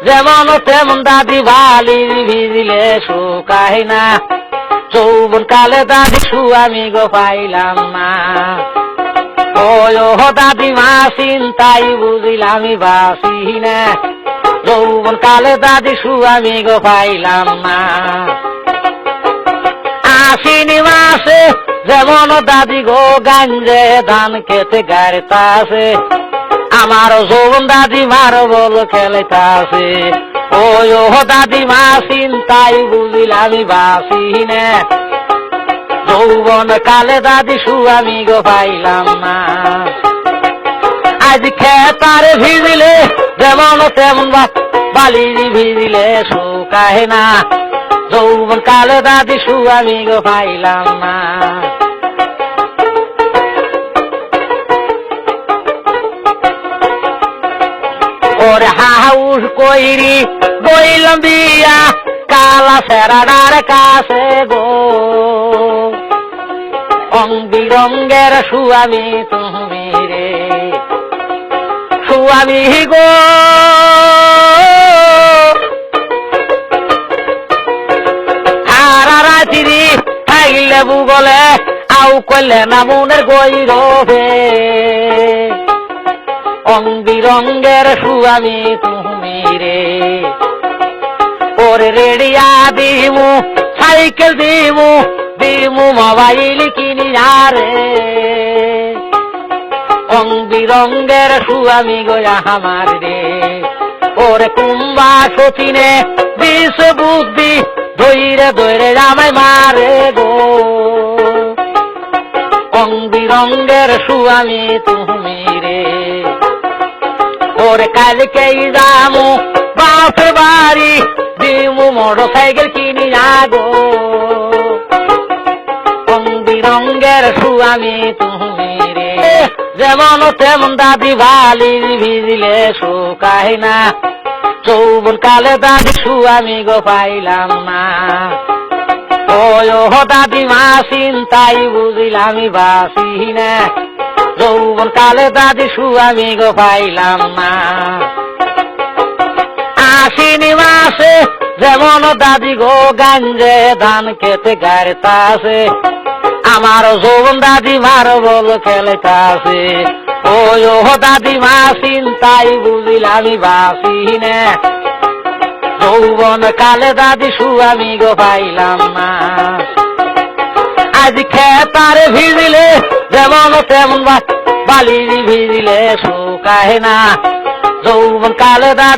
যেমন তেমন দাদি বালির ভিজিলে শুকায় না, যৌবন কালে দাদি আমি গো পাইলাম না। ও দাদিমা চিন্তাই বুঝিলাম বাসি না, যৌবন কালে দাদি আমি গো পাইলাম না। আশ্বিন মাসে যেমন দাদি গো গাঞ্জে ধান খেতে গাড়িতাছে, আমার যৌবন দাদিমার বল খেলেতাছে। ও দাদিমা চিন্তাই বুঝিলাম বাসি না, যৌবন কালে দাদি আমি গো পাইলাম না। আজ খেতার ভিজিলে যেমন তেমন বালির ভিজিলে শুকায় না, যৌবন কালে দাদি আমি গো পাইলাম না। ওরে হাউস কইরি বইলাম বিয়া কালা সেরাডার কাছে গো, রং বিরঙ্গের সুয়ামী তুমি রে সুয়ামী গো। সারা রাত্রি খাইলে বুগলে আউ কইলে না মনের গৈরবে, রং বিরঙ্গের সুয়ামী তুমি রে। ওরে রেডিয়া দিমু সাইকেল দিমু দিমু মোবাইল কিনি আরে, রং বিরঙ্গের সুয়ামী গোয়া আমার রে। ওরে কুম্বা সচিনে বিষ বুদ্ধি ধৈরে ধৈরে আমায় মারে গো, রং বিরঙ্গের সুয়ামী তুমি রে। ওরে কালকেই যামু বাপের বাড়ি দিমু মোটর সাইকেল কিনি আগো, রং বিরঙ্গের সুয়ামী তুমি রে। যেমন তেমন দাদি বালির ভিজিলে শুকায় না, যৌবন কালে দাদি আমি গো পাইলাম না। ও দাদিমা চিন্তাই বুঝিলাম বাসি না, যৌবন কালে দাদি আমি গো পাইলাম না। আশ্বিন মাসে যেমন দাদি গো গাঞ্জে ধান খেতে গাড়িতাছে, আমার যৌবন দাদিমার বল খেলেতাছে। ও দাদিমা চিন্তাই বুঝিলাম বাসি না, যৌবন কালে দাদি আমি গো পাইলাম না। আজ খেতার ভিজিলে যেমন তেমন বালির ভিজিলে শুকায় না, যৌবন কালে দাদি